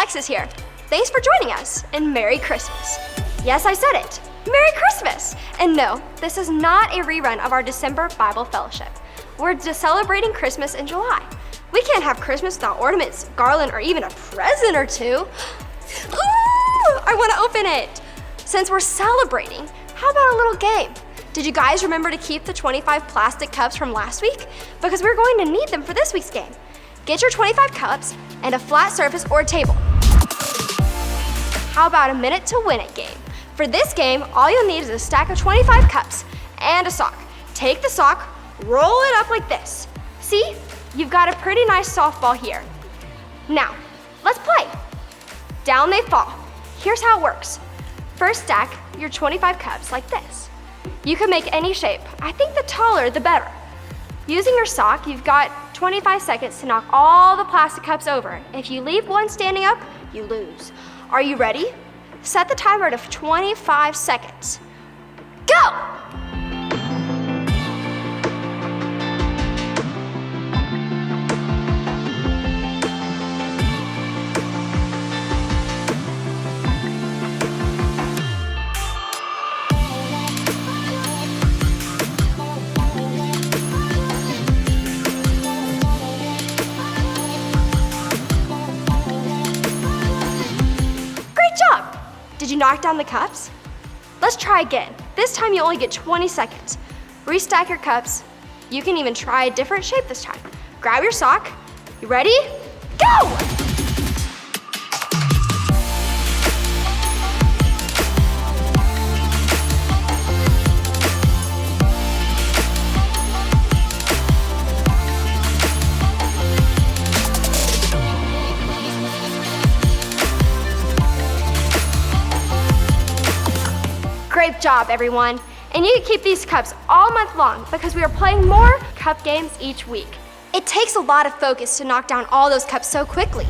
Alexis here. Thanks for joining us, and Merry Christmas. Yes, I said it. Merry Christmas! And no, this is not a rerun of our December Bible Fellowship. We're just celebrating Christmas in July. We can't have Christmas without ornaments, garland, or even a present or two. Ooh, I want to open it. Since we're celebrating, how about a little game? Did you guys remember to keep the 25 plastic cups from last week? Because we're going to need them for this week's game. Get your 25 cups and a flat surface or table. How about a minute to win it game? For this game, all you'll need is a stack of 25 cups and a sock. Take the sock, roll it up like this. See? You've got a pretty nice softball here. Now, let's play. Down they fall. Here's how it works. First stack your 25 cups like this. You can make any shape. I think the taller, the better. Using your sock, you've got 25 seconds to knock all the plastic cups over. If you leave one standing up, you lose. Are you ready? Set the timer to 25 seconds. Go! Did you knock down the cups? Let's try again. This time you only get 20 seconds. Restack your cups. You can even try a different shape this time. Grab your sock. You ready? Go! Great job, everyone. And you can keep these cups all month long because we are playing more cup games each week. It takes a lot of focus to knock down all those cups so quickly.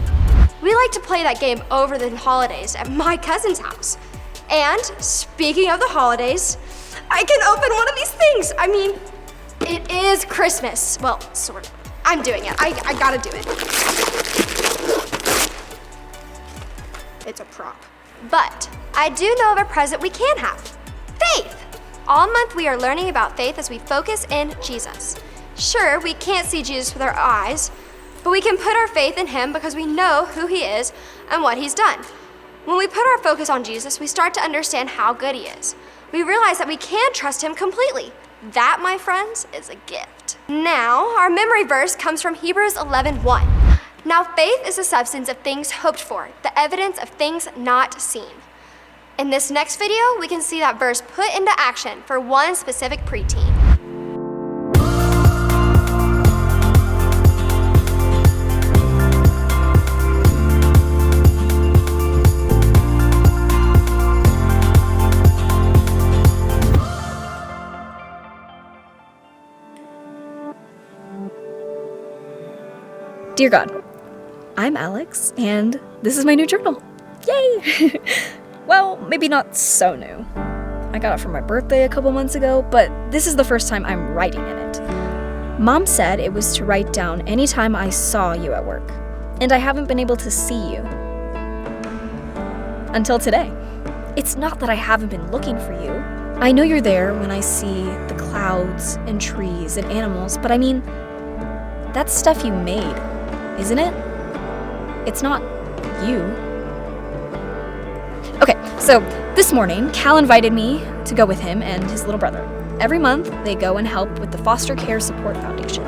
We like to play that game over the holidays at my cousin's house. And speaking of the holidays, I can open one of these things. I mean, it is Christmas. Well, sort of. I'm doing it. I gotta do it. It's a prop. But I do know of a present we can have. Faith! All month we are learning about faith as we focus in Jesus. Sure, we can't see Jesus with our eyes, but we can put our faith in him because we know who he is and what he's done. When we put our focus on Jesus, we start to understand how good he is. We realize that we can trust him completely. That, my friends, is a gift. Now, our memory verse comes from Hebrews 11:1. Now faith is the substance of things hoped for, the evidence of things not seen. In this next video, we can see that verse put into action for one specific preteen. Dear God, I'm Alex, and this is my new journal. Yay! Well, maybe not so new. I got it for my birthday a couple months ago, but this is the first time I'm writing in it. Mom said it was to write down any time I saw you at work, and I haven't been able to see you until today. It's not that I haven't been looking for you. I know you're there when I see the clouds and trees and animals, but I mean, that's stuff you made, isn't it? It's not you. Okay, so this morning, Cal invited me to go with him and his little brother. Every month, they go and help with the Foster Care Support Foundation.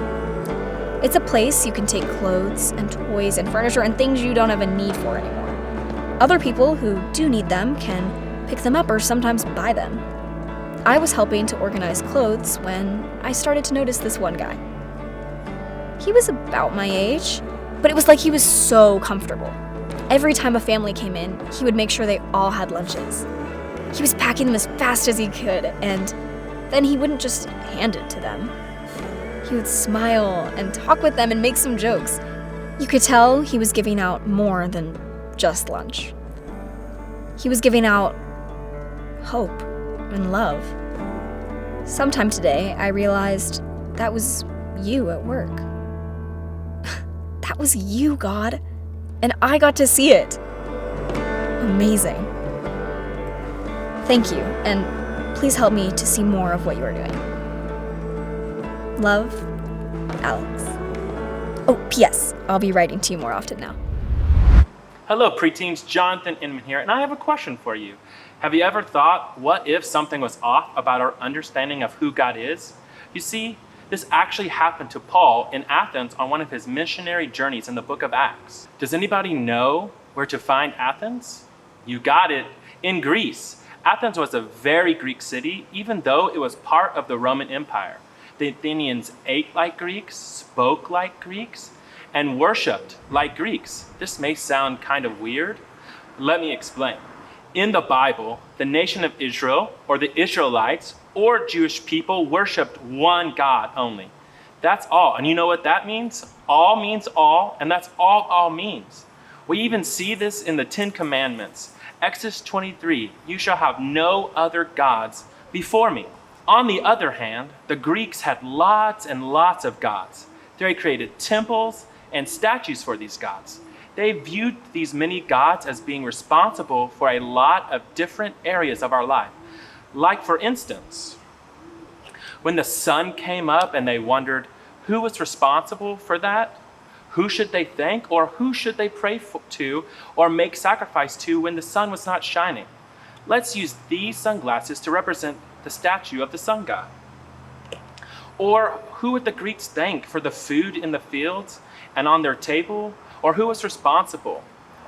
It's a place you can take clothes and toys and furniture and things you don't have a need for anymore. Other people who do need them can pick them up or sometimes buy them. I was helping to organize clothes when I started to notice this one guy. He was about my age, but it was like he was so comfortable. Every time a family came in, he would make sure they all had lunches. He was packing them as fast as he could, and then he wouldn't just hand it to them. He would smile and talk with them and make some jokes. You could tell he was giving out more than just lunch. He was giving out hope and love. Sometime today, I realized that was you at work. That was you, God. And I got to see it. amazing. Thank you, and please help me to see more of what you are doing. Love, Alex. Oh, P.S. I'll be writing to you more often now. Hello, preteens. Jonathan Inman here, and I have a question for you. Have you ever thought, what if something was off about our understanding of who God is? You see, this actually happened to Paul in Athens on one of his missionary journeys in the book of Acts. Does anybody know where to find Athens? You got it, in Greece. Athens was a very Greek city, even though it was part of the Roman Empire. The Athenians ate like Greeks, spoke like Greeks, and worshipped like Greeks. This may sound kind of weird. Let me explain. In the Bible, the nation of Israel, or the Israelites, or Jewish people worshipped one God only. That's all. And you know what that means? All means all, and that's all means. We even see this in the 10 Commandments. Exodus 23, you shall have no other gods before me. On the other hand, the Greeks had lots and lots of gods. They created temples and statues for these gods. They viewed these many gods as being responsible for a lot of different areas of our life. Like, for instance, when the sun came up and they wondered who was responsible for that, who should they thank, or who should they pray to or make sacrifice to when the sun was not shining? Let's use these sunglasses to represent the statue of the sun god. Or who would the Greeks thank for the food in the fields and on their table? Or who was responsible?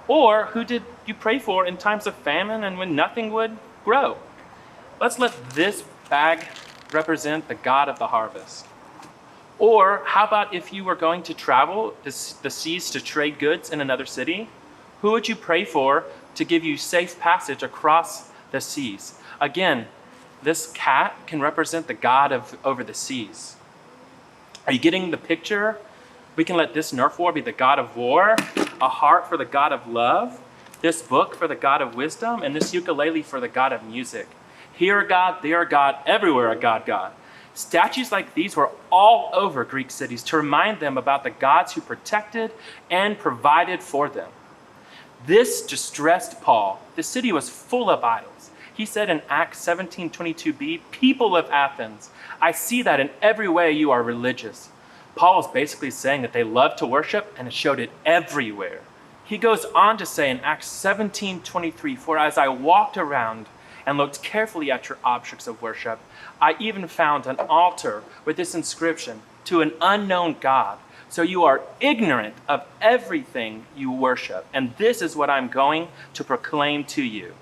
Or who did you pray for in times of famine and when nothing would grow? Let's let this bag represent the god of the harvest. Or how about if you were going to travel the seas to trade goods in another city? Who would you pray for to give you safe passage across the seas? Again, this cat can represent the god over the seas. Are you getting the picture? We can let this Nerf war be the god of war, a heart for the god of love, this book for the god of wisdom, and this ukulele for the god of music. Here a god, there a god, everywhere a god. Statues like these were all over Greek cities to remind them about the gods who protected and provided for them. This distressed Paul. The city was full of idols. He said in Acts 17:22b, people of Athens, I see that in every way you are religious. Paul is basically saying that they love to worship, and it showed it everywhere. He goes on to say in Acts 17:23, for as I walked around and looked carefully at your objects of worship, I even found an altar with this inscription, to an unknown God. So you are ignorant of everything you worship, and this is what I'm going to proclaim to you.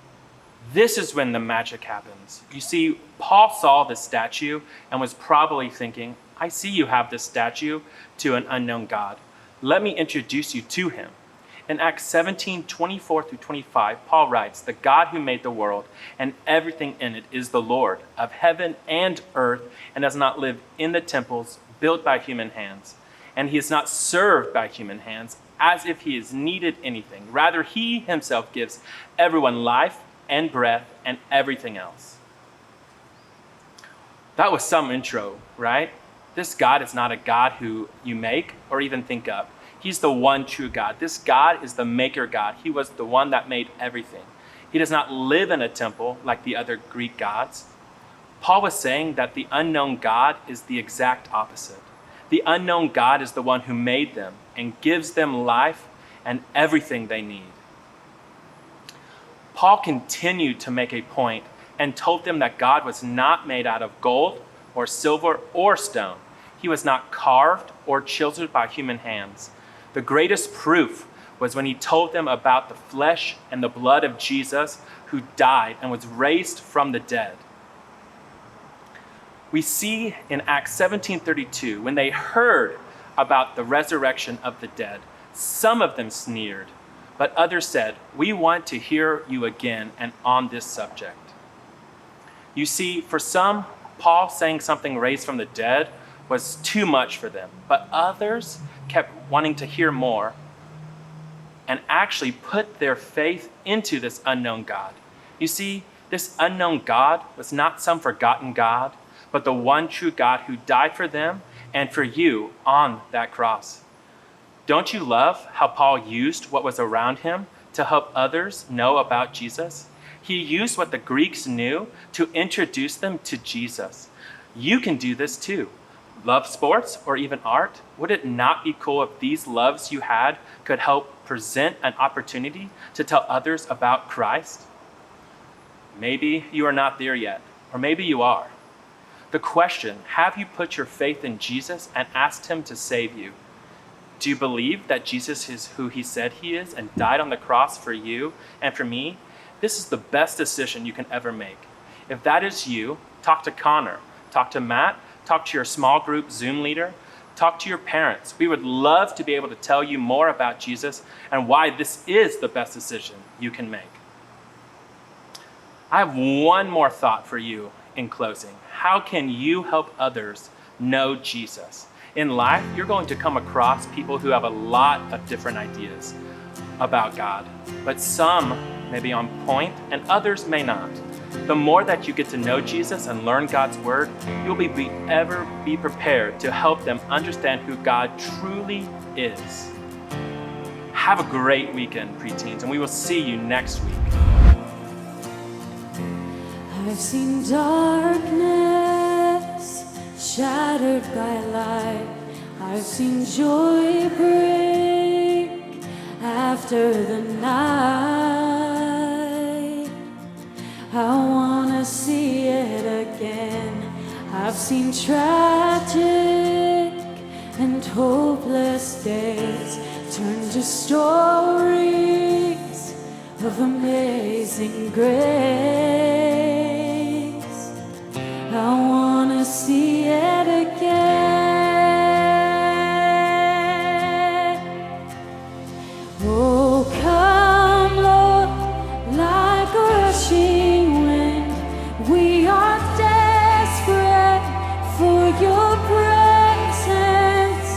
This is when the magic happens. You see, Paul saw this statue and was probably thinking, I see you have this statue to an unknown God. Let me introduce you to him. In Acts 17:24-25, Paul writes, the God who made the world and everything in it is the Lord of heaven and earth, and does not live in the temples built by human hands. And he is not served by human hands as if he is needed anything. Rather, he himself gives everyone life and breath and everything else. That was some intro, right? This God is not a God who you make or even think of. He's the one true God. This God is the maker God. He was the one that made everything. He does not live in a temple like the other Greek gods. Paul was saying that the unknown God is the exact opposite. The unknown God is the one who made them and gives them life and everything they need. Paul continued to make a point and told them that God was not made out of gold or silver or stone. He was not carved or chiseled by human hands. The greatest proof was when he told them about the flesh and the blood of Jesus, who died and was raised from the dead. We see in Acts 17:32, when they heard about the resurrection of the dead, some of them sneered, but others said, we want to hear you again and on this subject. You see, for some, Paul saying something raised from the dead was too much for them, but others kept wanting to hear more and actually put their faith into this unknown God. You see, this unknown God was not some forgotten God, but the one true God who died for them and for you on that cross. Don't you love how Paul used what was around him to help others know about Jesus? He used what the Greeks knew to introduce them to Jesus. You can do this too. Love sports or even art? Would it not be cool if these loves you had could help present an opportunity to tell others about Christ? Maybe you are not there yet, or maybe you are. The question, have you put your faith in Jesus and asked him to save you? Do you believe that Jesus is who he said he is and died on the cross for you and for me? This is the best decision you can ever make. If that is you, talk to Connor, talk to Matt, talk to your small group Zoom leader, talk to your parents. We would love to be able to tell you more about Jesus and why this is the best decision you can make. I have one more thought for you in closing. How can you help others know Jesus? In life, you're going to come across people who have a lot of different ideas about God, but some may be on point and others may not. The more that you get to know Jesus and learn God's word, you'll be ever be prepared to help them understand who God truly is. Have a great weekend, preteens, and we will see you next week. I've seen darkness shattered by light. I've seen joy break after the night. I wanna see it again. I've seen tragic and hopeless days turn to stories of amazing grace. I wanna see it again. Oh, come, Lord, like a rushing wind. We are desperate for your presence.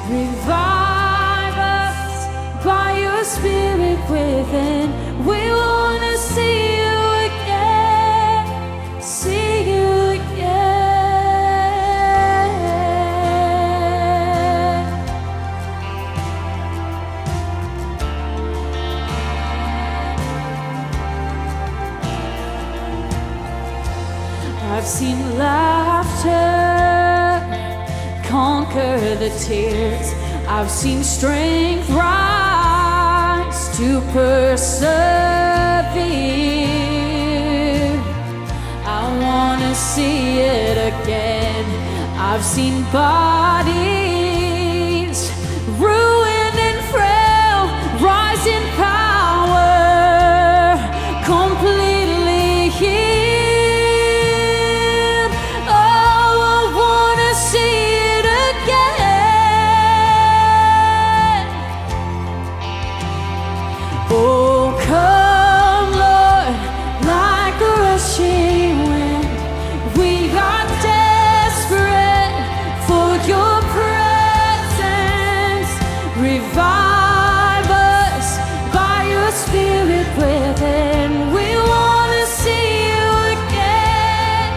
Revive us by your spirit within. We wanna see you again, see you again. I've seen laughter conquer the tears. I've seen strength rise to persevere. I wanna see it again. I've seen bodies ruined and frail rise in power, completely healed. Oh, I wanna see it again. Oh, come, Lord, like a rushing wind. We are desperate for your presence. Revive us by your spirit within. We wanna see you again,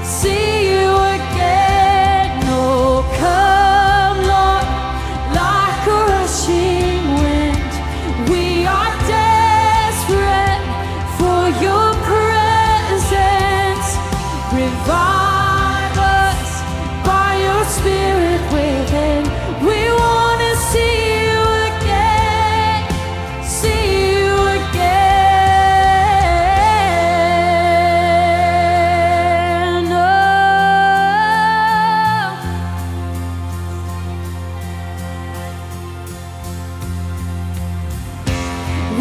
see you again. Oh, come, Lord, like a rushing wind. We are desperate for your presence. Revive us by your spirit within. We wanna see you again, see you again. Oh.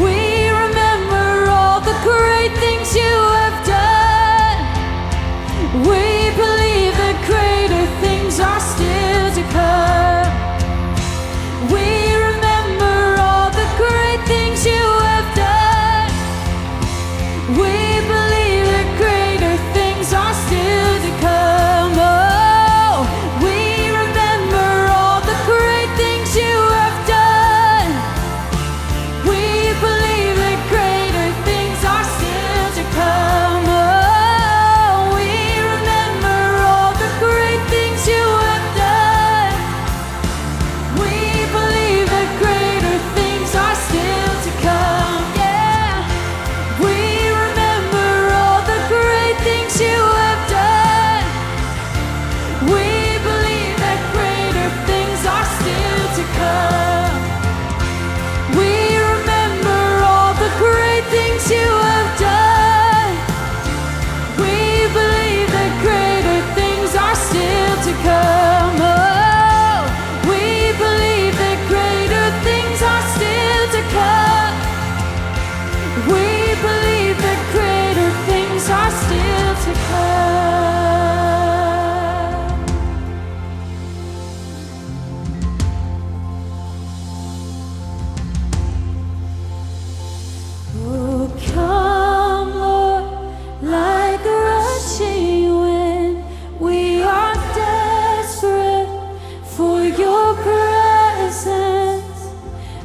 We remember all the great things you have done. We believe that greater things are still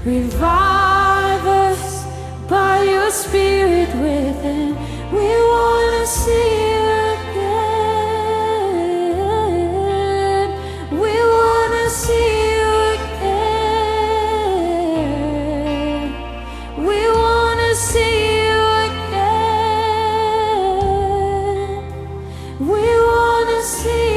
Revive us by your Spirit within. We want to see you again. We want to see you again. We want to see you again. We want to see